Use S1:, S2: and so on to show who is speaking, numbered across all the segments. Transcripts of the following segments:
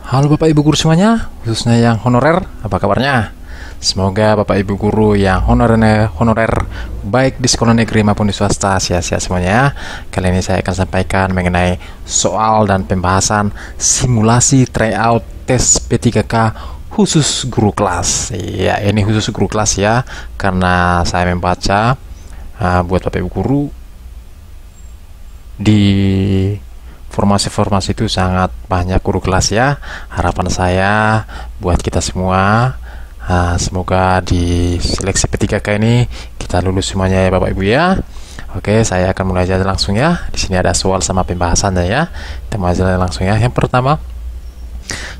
S1: Halo Bapak Ibu guru semuanya, khususnya yang honorer, apa kabarnya? Semoga Bapak Ibu guru yang honorer baik di sekolah negeri maupun di swasta sehat-sehat semuanya ya. Kali ini saya akan sampaikan mengenai soal dan pembahasan simulasi tryout tes P3K khusus guru kelas. Ya, ini khusus guru kelas ya, karena saya membaca buat Bapak Ibu guru di formasi-formasi itu sangat banyak guru kelas ya. Harapan saya buat kita semua, semoga di seleksi P3K ini kita lulus semuanya ya Bapak Ibu ya. Oke, saya akan mulai aja langsung ya. Di sini ada soal sama pembahasannya ya. Kita mulai aja langsung ya. Yang pertama,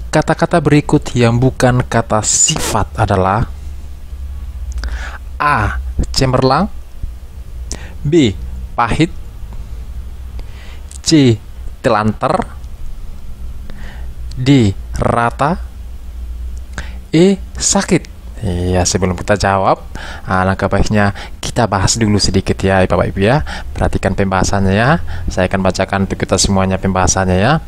S1: kata-kata berikut yang bukan kata sifat adalah: A. Cemerlang, B. Pahit, C. Telantar, D. Rata, E. Sakit. Ya, sebelum kita jawab, langkah baiknya kita bahas dulu sedikit ya Bapak Ibu ya. Perhatikan pembahasannya ya. Saya akan bacakan untuk kita semuanya pembahasannya ya.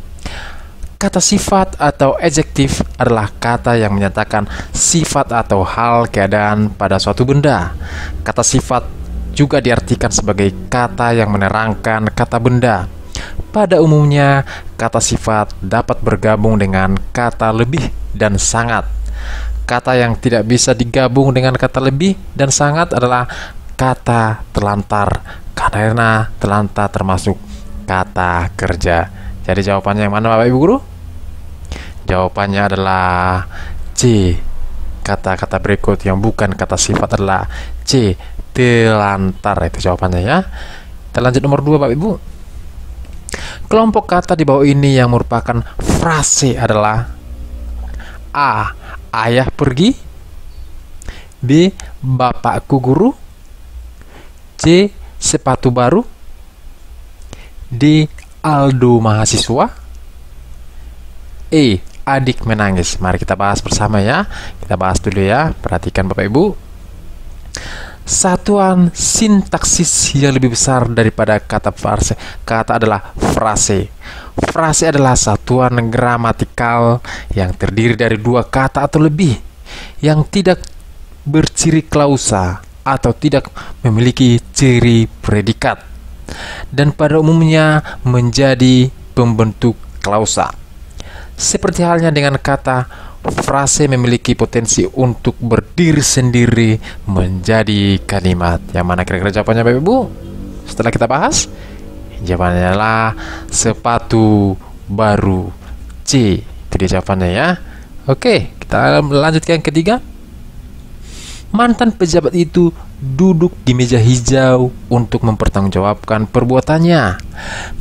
S1: Kata sifat atau adjektif adalah kata yang menyatakan sifat atau hal keadaan pada suatu benda. Kata sifat juga diartikan sebagai kata yang menerangkan kata benda. Pada umumnya, kata sifat dapat bergabung dengan kata lebih dan sangat. Kata yang tidak bisa digabung dengan kata lebih dan sangat adalah kata telantar, karena telantar termasuk kata kerja. Jadi jawabannya yang mana Bapak Ibu Guru? Jawabannya adalah C. Kata-kata berikut yang bukan kata sifat adalah C. Telantar, itu jawabannya ya. Kita lanjut nomor 2 Bapak Ibu. Kelompok kata di bawah ini yang merupakan frase adalah: A. Ayah pergi, B. Bapakku guru, C. Sepatu baru, D. Aldo mahasiswa, E. Adik menangis. Mari kita bahas bersama ya. Kita bahas dulu ya. Perhatikan Bapak Ibu. Satuan sintaksis yang lebih besar daripada kata frase, kata adalah frase. Frase adalah satuan gramatikal yang terdiri dari dua kata atau lebih, yang tidak berciri klausa atau tidak memiliki ciri predikat, dan pada umumnya menjadi pembentuk klausa. Seperti halnya dengan kata, frase memiliki potensi untuk berdiri sendiri menjadi kalimat. Yang mana kira-kira jawabannya Bapak Ibu? Setelah kita bahas, jawabannya adalah sepatu baru, C. Itu dia jawabannya ya. Oke, kita lanjutkan yang ketiga. Mantan pejabat itu duduk di meja hijau untuk mempertanggungjawabkan perbuatannya.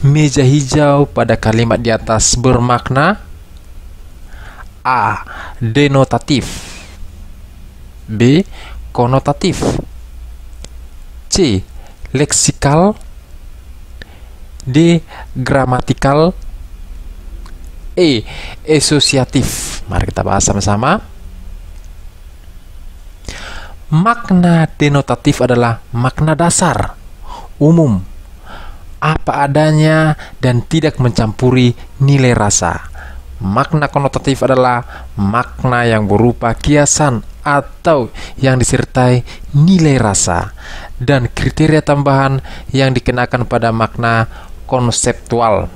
S1: Meja hijau pada kalimat di atas bermakna: A. Denotatif, B. Konotatif, C. Leksikal, D. Gramatikal, E. Asosiatif. Mari kita bahas sama-sama. Makna denotatif adalah makna dasar, umum, apa adanya, dan tidak mencampuri nilai rasa. Makna konotatif adalah makna yang berupa kiasan atau yang disertai nilai rasa dan kriteria tambahan yang dikenakan pada makna konseptual.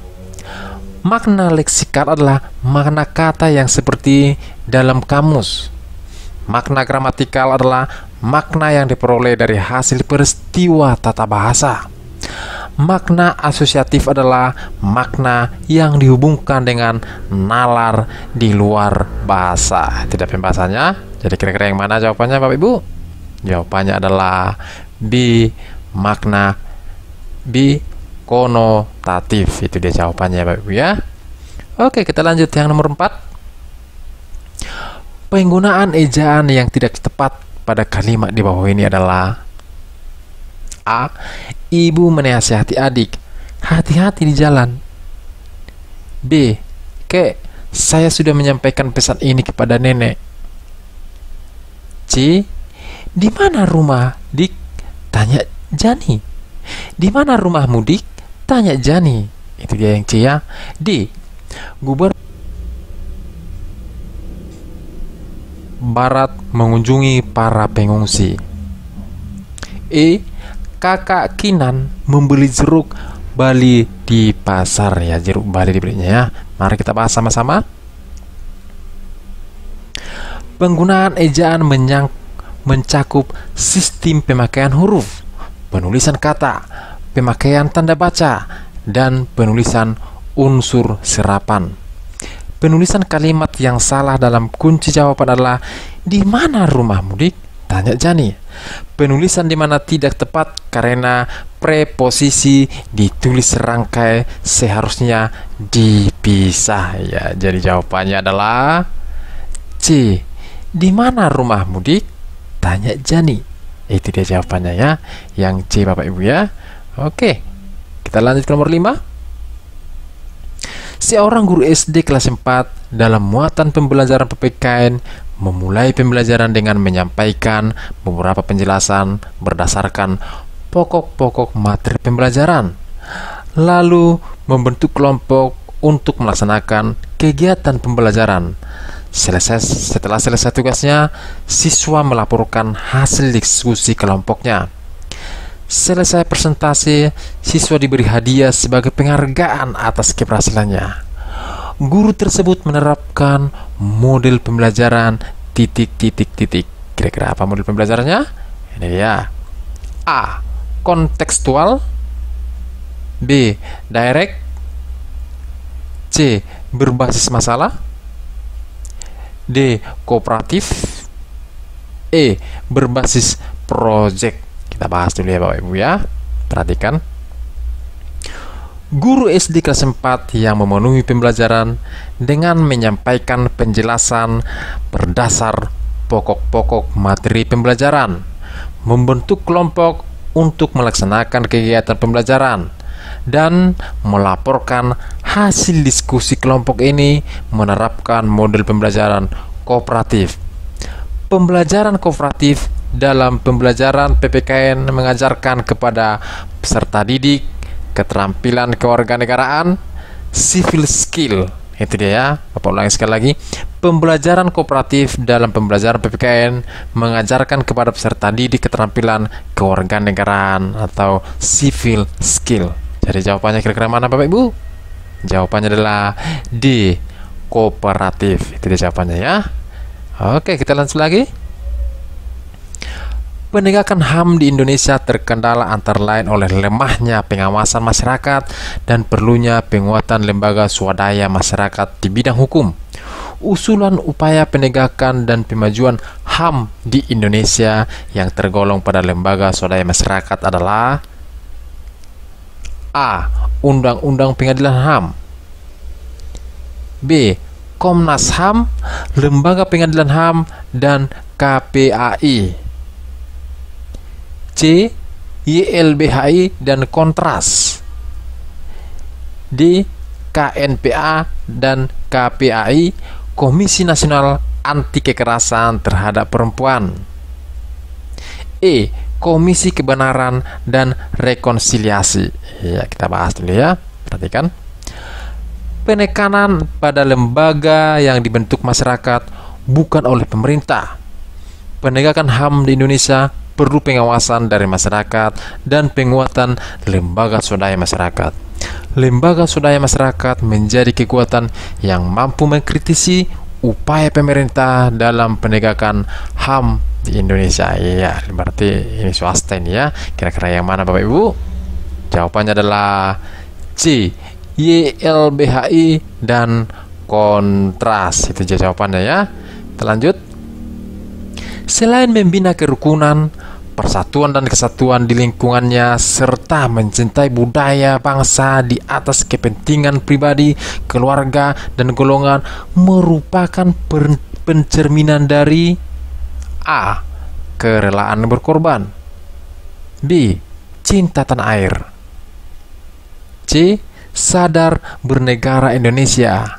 S1: Makna leksikal adalah makna kata yang seperti dalam kamus. Makna gramatikal adalah makna yang diperoleh dari hasil peristiwa tata bahasa. Makna asosiatif adalah makna yang dihubungkan dengan nalar di luar bahasa. Tidak pembahasannya. Jadi kira-kira yang mana jawabannya Bapak Ibu? Jawabannya adalah B. Makna B. Konotatif. Itu dia jawabannya Bapak Ibu ya. Oke, kita lanjut yang nomor 4. Penggunaan ejaan yang tidak tepat pada kalimat di bawah ini adalah: A. Ibu menasihati adik, hati-hati di jalan. B. Kek, saya sudah menyampaikan pesan ini kepada nenek. C. Di mana rumah Dik? Tanya Jani. Di mana rumahmu Dik? Tanya Jani. Itu dia yang C ya. D. Gubernur Barat mengunjungi para pengungsi. E. Kakak Kinan membeli jeruk Bali di pasar, ya, jeruk Bali dibelinya, ya. Mari kita bahas sama-sama. Penggunaan ejaan mencakup sistem pemakaian huruf, penulisan kata, pemakaian tanda baca, dan penulisan unsur serapan. Penulisan kalimat yang salah dalam kunci jawaban adalah "Di mana rumah mudik?" tanya Jani. Penulisan di mana tidak tepat karena preposisi ditulis serangkai, seharusnya dipisah, ya. Jadi jawabannya adalah C. Di mana rumah mudik? Tanya Jani. Itu dia jawabannya, ya. Yang C, Bapak Ibu, ya. Oke. Kita lanjut ke nomor 5. Seorang guru SD kelas 4 dalam muatan pembelajaran PPKN memulai pembelajaran dengan menyampaikan beberapa penjelasan berdasarkan pokok-pokok materi pembelajaran, lalu membentuk kelompok untuk melaksanakan kegiatan pembelajaran. Setelah selesai tugasnya, siswa melaporkan hasil diskusi kelompoknya. Selesai presentasi, siswa diberi hadiah sebagai penghargaan atas keberhasilannya. Guru tersebut menerapkan model pembelajaran ... Kira-kira apa model pembelajarannya? Ini dia. A. Kontekstual. B. Direct. C. Berbasis masalah. D. Kooperatif. E. Berbasis project. Kita bahas dulu, ya, Bapak Ibu, ya. Perhatikan. Guru SD kelas 4 yang memenuhi pembelajaran dengan menyampaikan penjelasan berdasar pokok-pokok materi pembelajaran, membentuk kelompok untuk melaksanakan kegiatan pembelajaran, dan melaporkan hasil diskusi kelompok ini menerapkan model pembelajaran kooperatif. Pembelajaran kooperatif dalam pembelajaran PPKN mengajarkan kepada peserta didik keterampilan kewarganegaraan, civil skill. Itu dia, ya. Bapak ulangi sekali lagi. Pembelajaran kooperatif dalam pembelajaran PPKN mengajarkan kepada peserta didik keterampilan kewarganegaraan atau civil skill. Jadi jawabannya kira-kira mana, Bapak Ibu? Jawabannya adalah D. Kooperatif. Itu dia jawabannya, ya. Oke, kita lanjut lagi. Penegakan HAM di Indonesia terkendala antara lain oleh lemahnya pengawasan masyarakat dan perlunya penguatan lembaga swadaya masyarakat di bidang hukum. Usulan upaya penegakan dan pemajuan HAM di Indonesia yang tergolong pada lembaga swadaya masyarakat adalah A. Undang-Undang Pengadilan HAM. B. Komnas HAM, Lembaga Pengadilan HAM, dan KPAI. C. YLBHI dan Kontras. D. KNPA dan KPAI, Komisi Nasional Anti Kekerasan Terhadap Perempuan. E. Komisi Kebenaran dan Rekonsiliasi. Ya, kita bahas dulu, ya. Perhatikan. Penekanan pada lembaga yang dibentuk masyarakat, bukan oleh pemerintah. Penegakan HAM di Indonesia perlu pengawasan dari masyarakat dan penguatan lembaga swadaya masyarakat. Lembaga swadaya masyarakat menjadi kekuatan yang mampu mengkritisi upaya pemerintah dalam penegakan HAM di Indonesia. Ya, berarti ini swasta ini, ya. Kira-kira yang mana, Bapak Ibu? Jawabannya adalah C. YLBHI dan Kontras. Itu jawabannya, ya. Kita lanjut. Selain membina kerukunan, persatuan dan kesatuan di lingkungannya, serta mencintai budaya bangsa di atas kepentingan pribadi, keluarga, dan golongan, merupakan pencerminan dari A. Kerelaan berkorban. B. Cinta tanah air. C. Sadar bernegara Indonesia.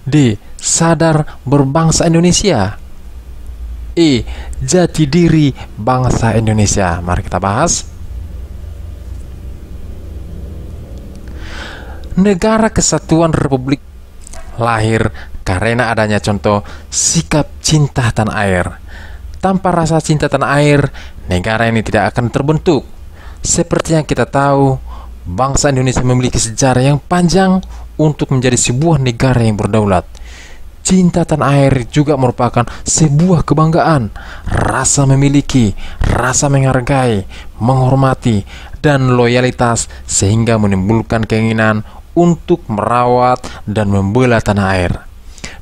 S1: D. Sadar berbangsa Indonesia. E. Jati diri bangsa Indonesia. Mari kita bahas. Negara Kesatuan Republik lahir karena adanya contoh sikap cinta tanah air. Tanpa rasa cinta tanah air, negara ini tidak akan terbentuk. Seperti yang kita tahu, bangsa Indonesia memiliki sejarah yang panjang untuk menjadi sebuah negara yang berdaulat. Cinta tanah air juga merupakan sebuah kebanggaan, rasa memiliki, rasa menghargai, menghormati, dan loyalitas sehingga menimbulkan keinginan untuk merawat dan membela tanah air.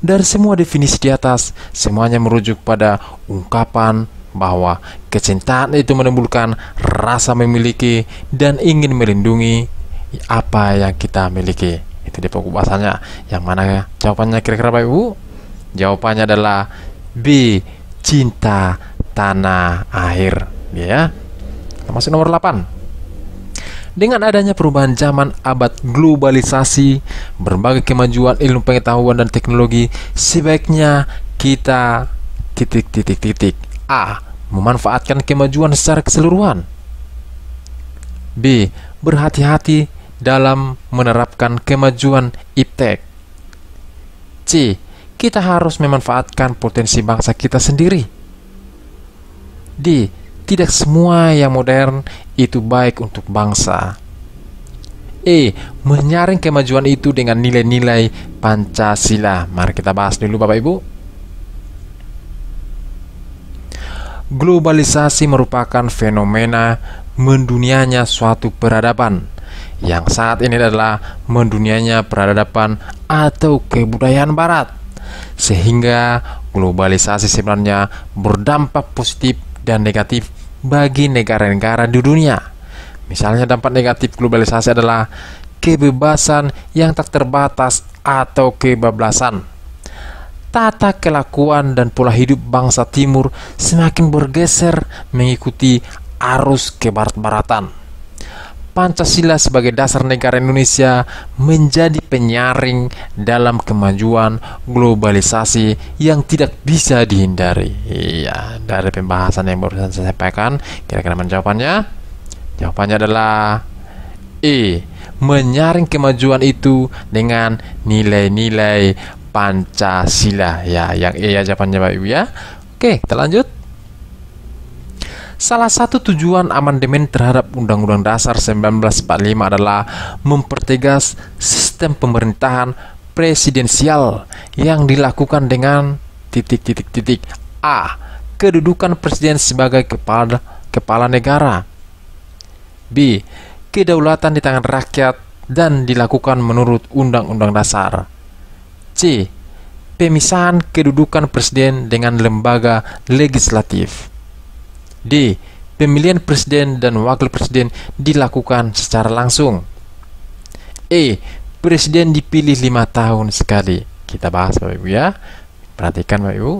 S1: Dari semua definisi di atas, semuanya merujuk pada ungkapan bahwa kecintaan itu menimbulkan rasa memiliki dan ingin melindungi apa yang kita miliki. Itu di pokok bahasanya. Yang mana jawabannya kira-kira Bapak Ibu? Jawabannya adalah B, cinta tanah air. Ya. Masuk nomor 8. Dengan adanya perubahan zaman abad globalisasi, berbagai kemajuan ilmu pengetahuan dan teknologi, sebaiknya kita A. Memanfaatkan kemajuan secara keseluruhan. B. Berhati-hati dalam menerapkan kemajuan iptek. C. Kita harus memanfaatkan potensi bangsa kita sendiri. D. Tidak semua yang modern itu baik untuk bangsa. E. Menyaring kemajuan itu dengan nilai-nilai Pancasila. Mari kita bahas dulu Bapak Ibu. Globalisasi merupakan fenomena mendunianya suatu peradaban, yang saat ini adalah mendunianya peradaban atau kebudayaan barat. Sehingga globalisasi sebenarnya berdampak positif dan negatif bagi negara-negara di dunia. Misalnya dampak negatif globalisasi adalah kebebasan yang tak terbatas atau kebablasan. Tata kelakuan dan pola hidup bangsa timur semakin bergeser mengikuti arus kebarat-baratan. Pancasila sebagai dasar negara Indonesia menjadi penyaring dalam kemajuan globalisasi yang tidak bisa dihindari. Iya, dari pembahasan yang barusan saya sampaikan, kira-kira jawabannya? Jawabannya adalah E. Menyaring kemajuan itu dengan nilai-nilai Pancasila. Ya, yang E ya jawabannya Bapak Ibu ya. Oke, kita lanjut. Salah satu tujuan amandemen terhadap Undang-Undang Dasar 1945 adalah mempertegas sistem pemerintahan presidensial yang dilakukan dengan A. Kedudukan presiden sebagai kepala negara. B. Kedaulatan di tangan rakyat dan dilakukan menurut Undang-Undang Dasar. C. Pemisahan kedudukan presiden dengan lembaga legislatif. D. Pemilihan presiden dan wakil presiden dilakukan secara langsung. E. Presiden dipilih 5 tahun sekali. Kita bahas Bapak Ibu ya. Perhatikan Bapak Ibu.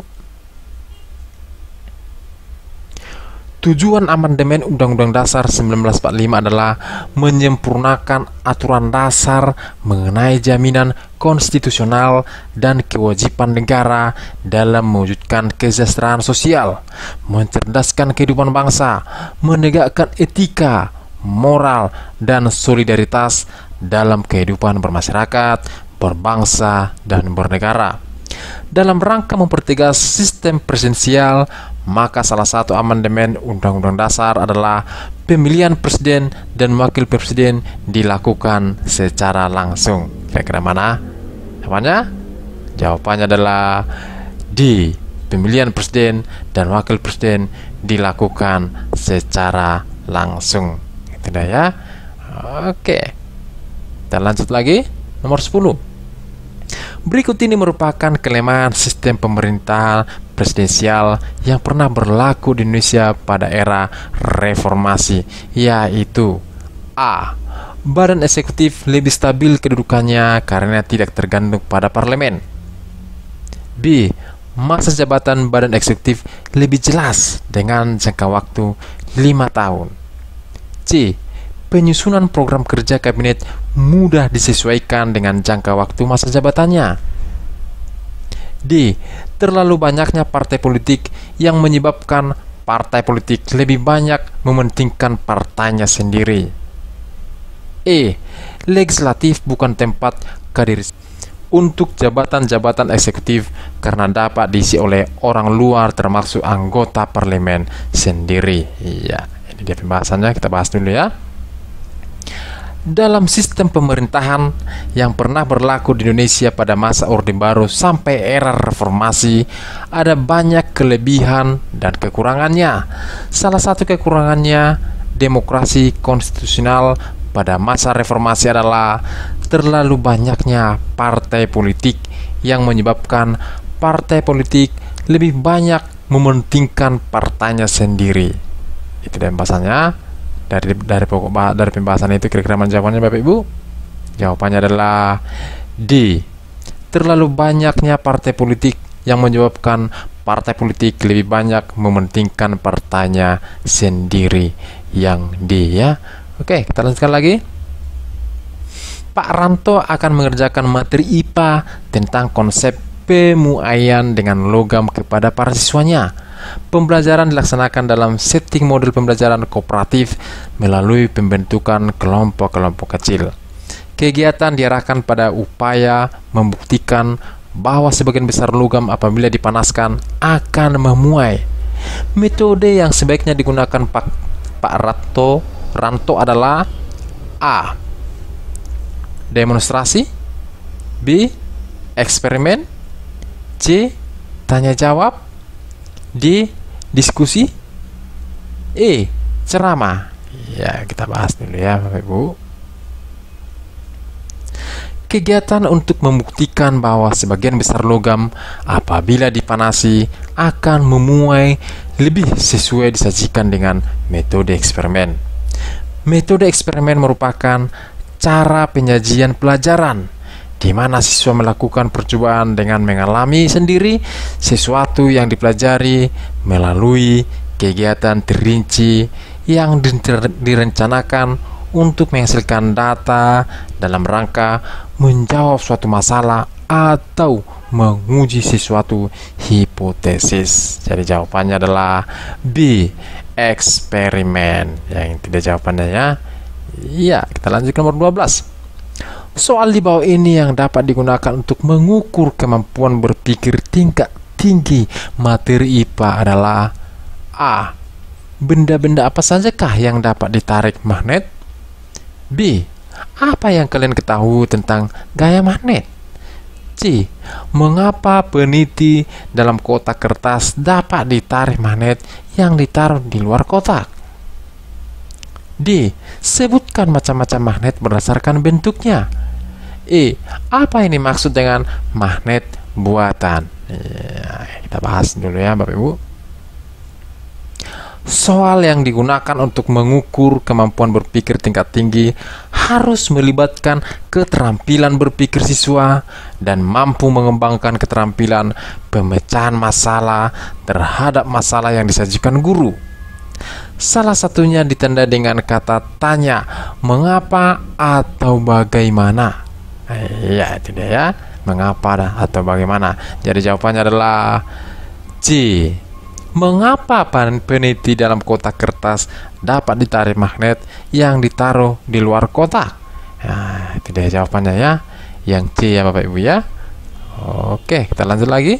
S1: Tujuan amandemen Undang-Undang Dasar 1945 adalah menyempurnakan aturan dasar mengenai jaminan konstitusional dan kewajiban negara dalam mewujudkan kesejahteraan sosial, mencerdaskan kehidupan bangsa, menegakkan etika, moral, dan solidaritas dalam kehidupan bermasyarakat, berbangsa, dan bernegara. Dalam rangka mempertegas sistem presidensial, maka salah satu amandemen Undang-Undang Dasar adalah pemilihan presiden dan wakil presiden dilakukan secara langsung. Kira-kira mana jawabannya? Jawabannya adalah D. Pemilihan presiden dan wakil presiden dilakukan secara langsung. Itu dah ya. Oke. Kita lanjut lagi. Nomor 10. Berikut ini merupakan kelemahan sistem pemerintahan presidensial yang pernah berlaku di Indonesia pada era reformasi, yaitu A. Badan eksekutif lebih stabil kedudukannya karena tidak tergantung pada parlemen. B. Masa jabatan badan eksekutif lebih jelas dengan jangka waktu 5 tahun. C. Penyusunan program kerja kabinet mudah disesuaikan dengan jangka waktu masa jabatannya. D. Terlalu banyaknya partai politik yang menyebabkan partai politik lebih banyak mementingkan partainya sendiri. E. Legislatif bukan tempat untuk jabatan-jabatan eksekutif karena dapat diisi oleh orang luar termasuk anggota parlemen sendiri. Iya, ini dia pembahasannya, kita bahas dulu ya. Dalam sistem pemerintahan yang pernah berlaku di Indonesia pada masa Orde Baru sampai era reformasi, ada banyak kelebihan dan kekurangannya. Salah satu kekurangannya, demokrasi konstitusional pada masa reformasi adalah terlalu banyaknya partai politik yang menyebabkan partai politik lebih banyak mementingkan partainya sendiri. Itu dan bahasanya. Dari pembahasan itu kira-kira jawabannya Bapak Ibu? Jawabannya adalah D. Terlalu banyaknya partai politik yang menyebabkan partai politik lebih banyak mementingkan partainya sendiri. Yang D ya. Oke, kita lanjutkan lagi. Pak Ranto akan mengerjakan materi IPA tentang konsep pemuaian dengan logam kepada para siswanya. Pembelajaran dilaksanakan dalam setting model pembelajaran kooperatif melalui pembentukan kelompok-kelompok kecil. Kegiatan diarahkan pada upaya membuktikan bahwa sebagian besar logam apabila dipanaskan akan memuai. Metode yang sebaiknya digunakan Pak Ranto adalah A. Demonstrasi, B. Eksperimen, C. Tanya jawab, D. Diskusi, E. Ceramah. Ya, kita bahas dulu ya Bapak Ibu. Kegiatan untuk membuktikan bahwa sebagian besar logam apabila dipanasi akan memuai lebih sesuai disajikan dengan metode eksperimen. Metode eksperimen merupakan cara penyajian pelajaran di mana siswa melakukan percobaan dengan mengalami sendiri sesuatu yang dipelajari melalui kegiatan terinci yang direncanakan untuk menghasilkan data dalam rangka menjawab suatu masalah atau menguji sesuatu hipotesis. Jadi jawabannya adalah B. Eksperimen. Yang tidak jawabannya ya. Iya, kita lanjut ke nomor 12. Soal di bawah ini yang dapat digunakan untuk mengukur kemampuan berpikir tingkat tinggi materi IPA adalah A. Benda-benda apa sajakah yang dapat ditarik magnet? B. Apa yang kalian ketahui tentang gaya magnet? C. Mengapa peniti dalam kotak kertas dapat ditarik magnet yang ditaruh di luar kotak? D. Sebutkan macam-macam magnet berdasarkan bentuknya. E. Apa ini maksud dengan magnet buatan? Ya, kita bahas dulu ya Bapak Ibu. Soal yang digunakan untuk mengukur kemampuan berpikir tingkat tinggi harus melibatkan keterampilan berpikir siswa dan mampu mengembangkan keterampilan pemecahan masalah terhadap masalah yang disajikan guru. Salah satunya ditandai dengan kata tanya, mengapa atau bagaimana. Ya, itu dia ya, mengapa atau bagaimana. Jadi jawabannya adalah C. Mengapa peniti dalam kotak kertas dapat ditarik magnet yang ditaruh di luar kotak? Nah, itu dia jawabannya ya, yang C ya Bapak Ibu ya. Oke, kita lanjut lagi.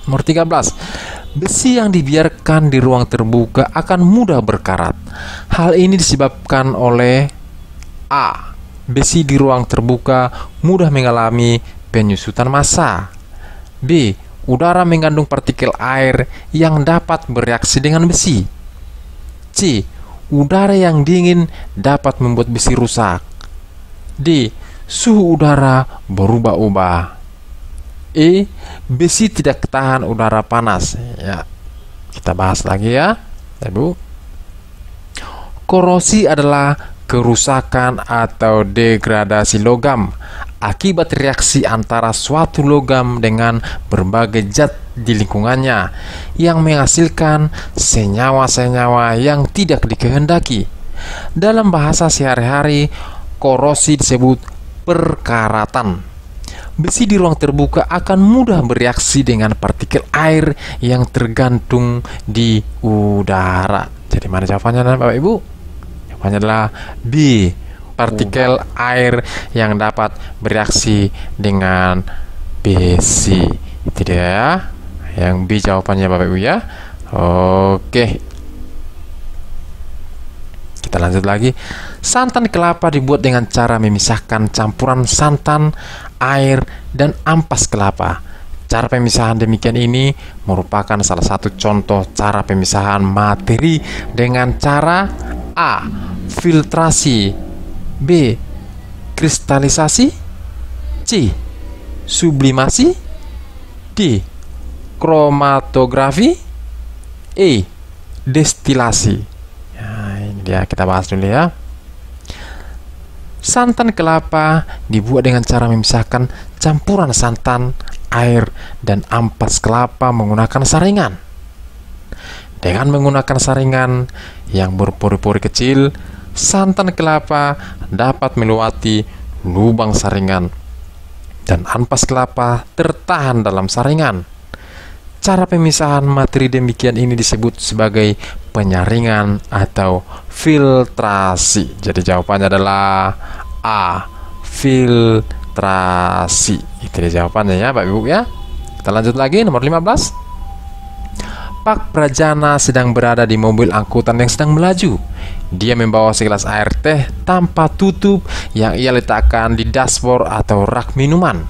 S1: Nomor 13. Besi yang dibiarkan di ruang terbuka akan mudah berkarat. Hal ini disebabkan oleh A. Besi di ruang terbuka mudah mengalami penyusutan massa. B. Udara mengandung partikel air yang dapat bereaksi dengan besi. C. Udara yang dingin dapat membuat besi rusak. D. Suhu udara berubah-ubah. E. Besi tidak tahan udara panas. Ya, kita bahas lagi ya, Ibu. Korosi adalah kerusakan atau degradasi logam akibat reaksi antara suatu logam dengan berbagai zat di lingkungannya yang menghasilkan senyawa-senyawa yang tidak dikehendaki. Dalam bahasa sehari-hari, korosi disebut perkaratan. Besi di ruang terbuka akan mudah bereaksi dengan partikel air yang tergantung di udara. Jadi mana jawabannya Bapak Ibu? Jawabannya adalah B. partikel air yang dapat bereaksi dengan besi. Itu dia yang B jawabannya Bapak Ibu ya. Oke, kita lanjut lagi. Santan kelapa dibuat dengan cara memisahkan campuran santan, air, dan ampas kelapa. Cara pemisahan demikian ini merupakan salah satu contoh cara pemisahan materi dengan cara A. Filtrasi, B. Kristalisasi, C. Sublimasi, D. Kromatografi, E. Destilasi. Nah, ini dia, kita bahas dulu ya. Santan kelapa dibuat dengan cara memisahkan campuran santan, air, dan ampas kelapa menggunakan saringan. Dengan menggunakan saringan yang berpori-pori kecil, santan kelapa dapat melewati lubang saringan dan ampas kelapa tertahan dalam saringan. Cara pemisahan materi demikian ini disebut sebagai penyaringan atau filtrasi. Jadi jawabannya adalah A. Filtrasi. Itu dia jawabannya ya Bapak Ibu ya. Kita lanjut lagi, nomor 15. Pak Prajana sedang berada di mobil angkutan yang sedang melaju. Dia membawa segelas air teh tanpa tutup yang ia letakkan di dashboard atau rak minuman.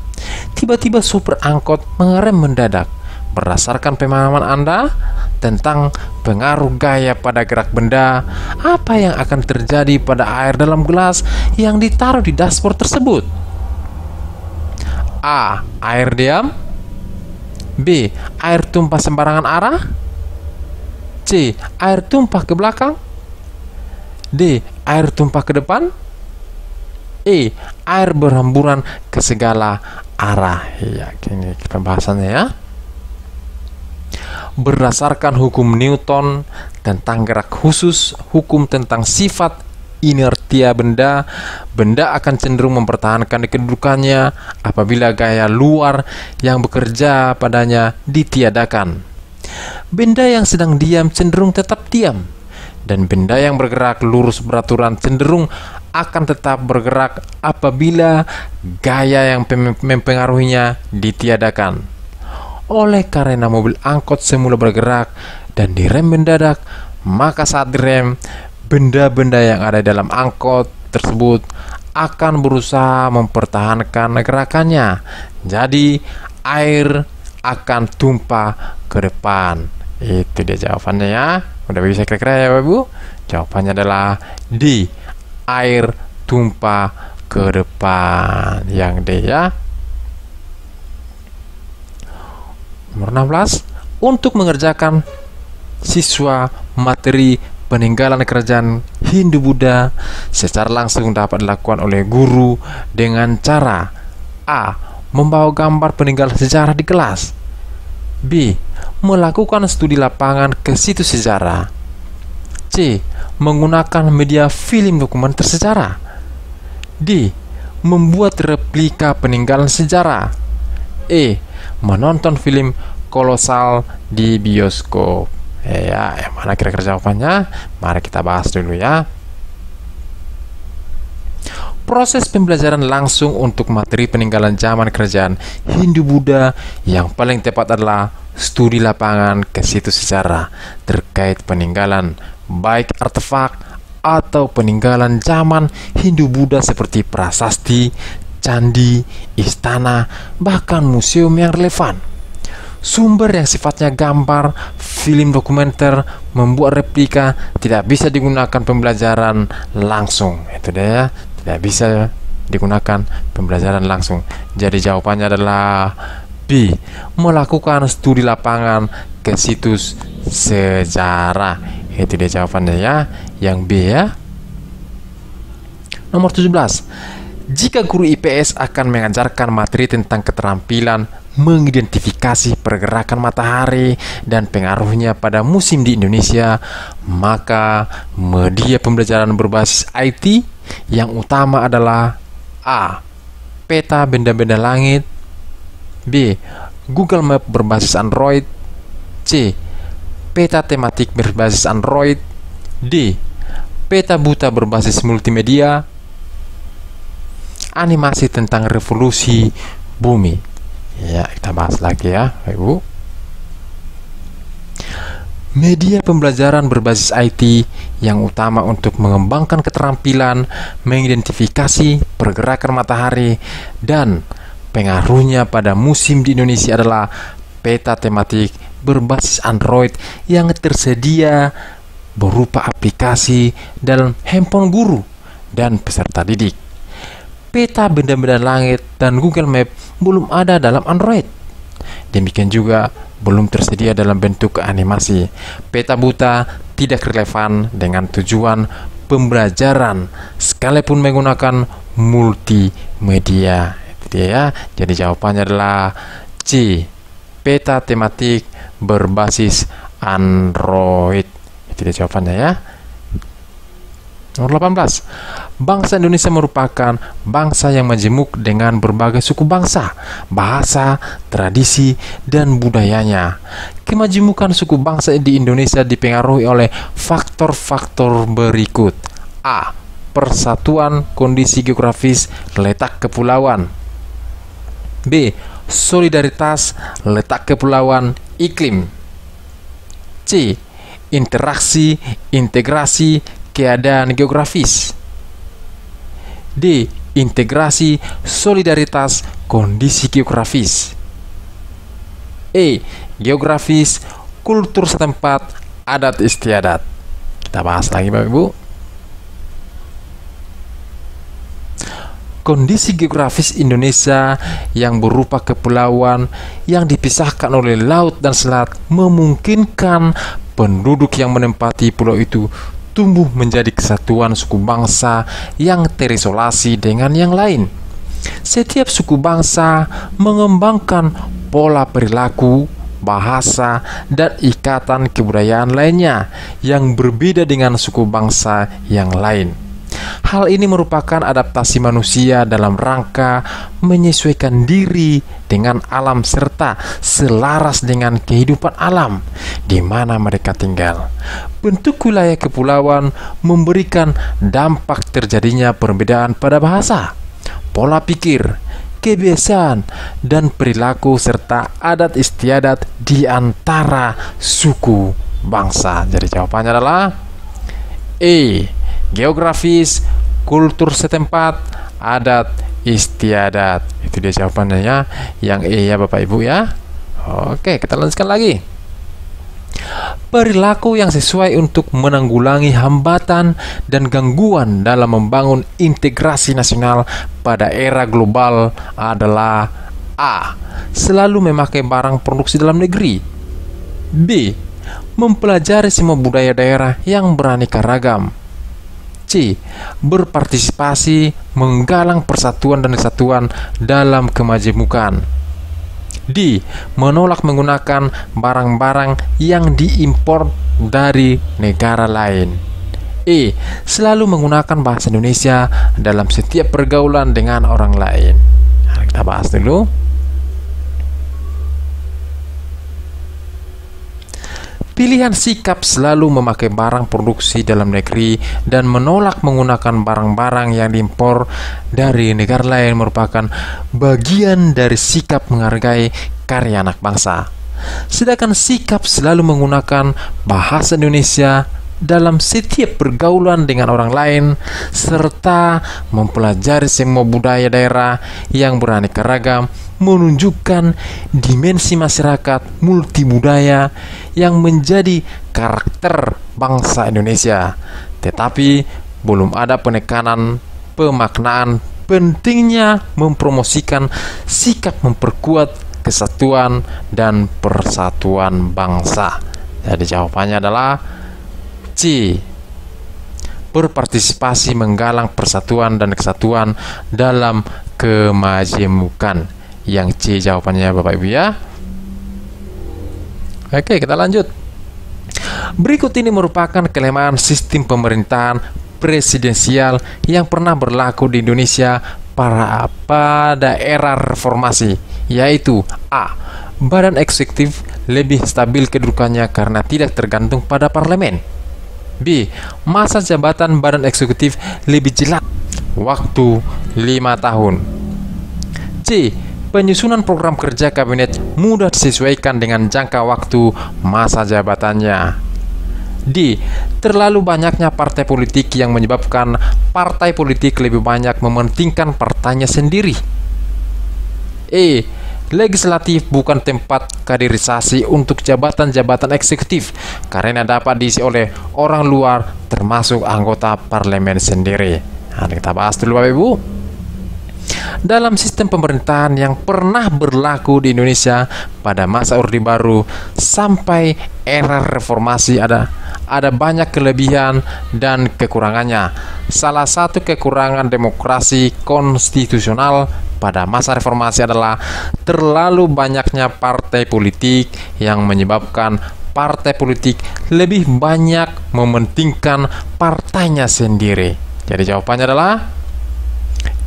S1: Tiba-tiba supir angkot mengerem mendadak. Berdasarkan pemahaman Anda tentang pengaruh gaya pada gerak benda, apa yang akan terjadi pada air dalam gelas yang ditaruh di dashboard tersebut? A. Air diam, B. Air tumpah sembarangan arah, C. Air tumpah ke belakang, D. Air tumpah ke depan, E. Air berhamburan ke segala arah. Ya, ini pembahasannya ya. Berdasarkan hukum Newton tentang gerak khusus, hukum tentang sifat inertia benda, benda akan cenderung mempertahankan kedudukannya apabila gaya luar yang bekerja padanya ditiadakan. Benda yang sedang diam cenderung tetap diam, dan benda yang bergerak lurus beraturan cenderung akan tetap bergerak apabila gaya yang mempengaruhinya ditiadakan. Oleh karena mobil angkot semula bergerak dan direm mendadak, maka saat direm, benda-benda yang ada dalam angkot tersebut akan berusaha mempertahankan gerakannya. Jadi, air akan tumpah ke depan. Itu dia jawabannya ya. Udah bisa kira-kira ya Bapak Ibu? Jawabannya adalah D. Air tumpah ke depan. Yang D ya. Nomor 16. Untuk mengerjakan siswa materi peninggalan kerajaan Hindu-Buddha secara langsung dapat dilakukan oleh guru dengan cara A. Membawa gambar peninggalan sejarah di kelas, B. Melakukan studi lapangan ke situs sejarah, C. Menggunakan media film dokumenter sejarah, D. Membuat replika peninggalan sejarah, E. Menonton film kolosal di bioskop. Ya, yang mana kira-kira jawabannya? Mari kita bahas dulu ya. Proses pembelajaran langsung untuk materi peninggalan zaman kerajaan Hindu-Buddha yang paling tepat adalah studi lapangan ke situs sejarah terkait peninggalan, baik artefak atau peninggalan zaman Hindu-Buddha seperti prasasti, candi, istana, bahkan museum yang relevan. Sumber yang sifatnya gambar, film dokumenter, membuat replika tidak bisa digunakan pembelajaran langsung. Itu dia ya, tidak bisa digunakan pembelajaran langsung. Jadi jawabannya adalah B. Melakukan studi lapangan ke situs sejarah. Itu dia jawabannya ya, yang B ya. Nomor 17. Jika guru IPS akan mengajarkan materi tentang keterampilan mengidentifikasi pergerakan matahari dan pengaruhnya pada musim di Indonesia, maka media pembelajaran berbasis IT yang utama adalah A. Peta benda-benda langit, B. Google Map berbasis Android, C. Peta tematik berbasis Android, D. Peta buta berbasis multimedia, animasi tentang revolusi bumi. Ya, kita bahas lagi ya, Ibu. Media pembelajaran berbasis IT yang utama untuk mengembangkan keterampilan mengidentifikasi pergerakan matahari dan pengaruhnya pada musim di Indonesia adalah peta tematik berbasis Android yang tersedia berupa aplikasi dalam handphone guru dan peserta didik. Peta benda-benda langit dan Google Map belum ada dalam Android. Demikian juga belum tersedia dalam bentuk animasi. Peta buta tidak relevan dengan tujuan pembelajaran sekalipun menggunakan multimedia. Itu dia ya. Jadi jawabannya adalah C. Peta tematik berbasis Android. Itu dia jawabannya ya. Nomor 18. Bangsa Indonesia merupakan bangsa yang majemuk dengan berbagai suku bangsa, bahasa, tradisi, dan budayanya. Kemajemukan suku bangsa di Indonesia dipengaruhi oleh faktor-faktor berikut. A. Persatuan kondisi geografis letak kepulauan. B. Solidaritas letak kepulauan iklim. C. Interaksi, integrasi, keadaan geografis. D. Integrasi, solidaritas, kondisi geografis. E. Geografis, kultur setempat, adat istiadat. Kita bahas lagi Bapak Ibu. Kondisi geografis Indonesia yang berupa kepulauan yang dipisahkan oleh laut dan selat memungkinkan penduduk yang menempati pulau itu tumbuh menjadi kesatuan suku bangsa yang terisolasi dengan yang lain. Setiap suku bangsa mengembangkan pola perilaku, bahasa, dan ikatan kebudayaan lainnya yang berbeda dengan suku bangsa yang lain. Hal ini merupakan adaptasi manusia dalam rangka menyesuaikan diri dengan alam serta selaras dengan kehidupan alam di mana mereka tinggal. Bentuk wilayah kepulauan memberikan dampak terjadinya perbedaan pada bahasa, pola pikir, kebiasaan, dan perilaku serta adat istiadat di antara suku bangsa. Jadi jawabannya adalah E. Geografis, kultur setempat, adat istiadat. Itu dia jawabannya ya. Yang E ya Bapak Ibu ya. Oke, kita lanjutkan lagi. Perilaku yang sesuai untuk menanggulangi hambatan dan gangguan dalam membangun integrasi nasional pada era global adalah A. Selalu memakai barang produksi dalam negeri. B. Mempelajari semua budaya daerah yang beraneka ragam. C. Berpartisipasi menggalang persatuan dan kesatuan dalam kemajemukan. D. Menolak menggunakan barang-barang yang diimpor dari negara lain. E. Selalu menggunakan bahasa Indonesia dalam setiap pergaulan dengan orang lain. Nah, kita bahas dulu. Pilihan sikap selalu memakai barang produksi dalam negeri dan menolak menggunakan barang-barang yang diimpor dari negara lain merupakan bagian dari sikap menghargai karya anak bangsa. Sedangkan sikap selalu menggunakan bahasa Indonesia dalam setiap pergaulan dengan orang lain serta mempelajari semua budaya daerah yang beraneka ragam menunjukkan dimensi masyarakat multibudaya yang menjadi karakter bangsa Indonesia. Tetapi belum ada penekanan pemaknaan pentingnya mempromosikan sikap memperkuat kesatuan dan persatuan bangsa. Jadi jawabannya adalah C. Berpartisipasi menggalang persatuan dan kesatuan dalam kemajemukan. Yang C jawabannya Bapak Ibu ya. Oke, kita lanjut. Berikut ini merupakan kelemahan sistem pemerintahan presidensial yang pernah berlaku di Indonesia pada era reformasi, yaitu A. Badan eksekutif lebih stabil kedudukannya karena tidak tergantung pada parlemen. B. Masa jabatan badan eksekutif lebih jelas waktu 5 tahun. C. Penyusunan program kerja kabinet mudah disesuaikan dengan jangka waktu masa jabatannya. D. Terlalu banyaknya partai politik yang menyebabkan partai politik lebih banyak mementingkan partainya sendiri. E. Legislatif bukan tempat kaderisasi untuk jabatan-jabatan eksekutif karena dapat diisi oleh orang luar termasuk anggota parlemen sendiri. Nah, kita bahas dulu Bapak Ibu. Dalam sistem pemerintahan yang pernah berlaku di Indonesia pada masa Orde Baru sampai era reformasi ada banyak kelebihan dan kekurangannya. Salah satu kekurangan demokrasi konstitusional pada masa reformasi adalah terlalu banyaknya partai politik yang menyebabkan partai politik lebih banyak mementingkan partainya sendiri. Jadi jawabannya adalah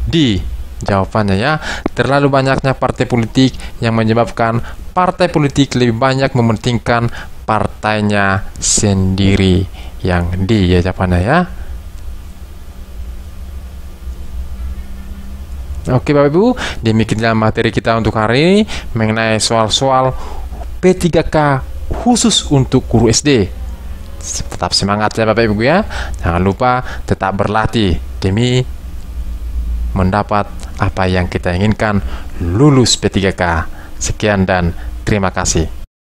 S1: D. Jawabannya ya, terlalu banyaknya partai politik yang menyebabkan partai politik lebih banyak mementingkan partainya sendiri. Yang D ya jawabannya ya. Oke Bapak Ibu, demikianlah materi kita untuk hari ini mengenai soal-soal P3K khusus untuk guru SD. Tetap semangat ya Bapak Ibu ya. Jangan lupa tetap berlatih demi mendapat apa yang kita inginkan, lulus P3K. Sekian dan terima kasih.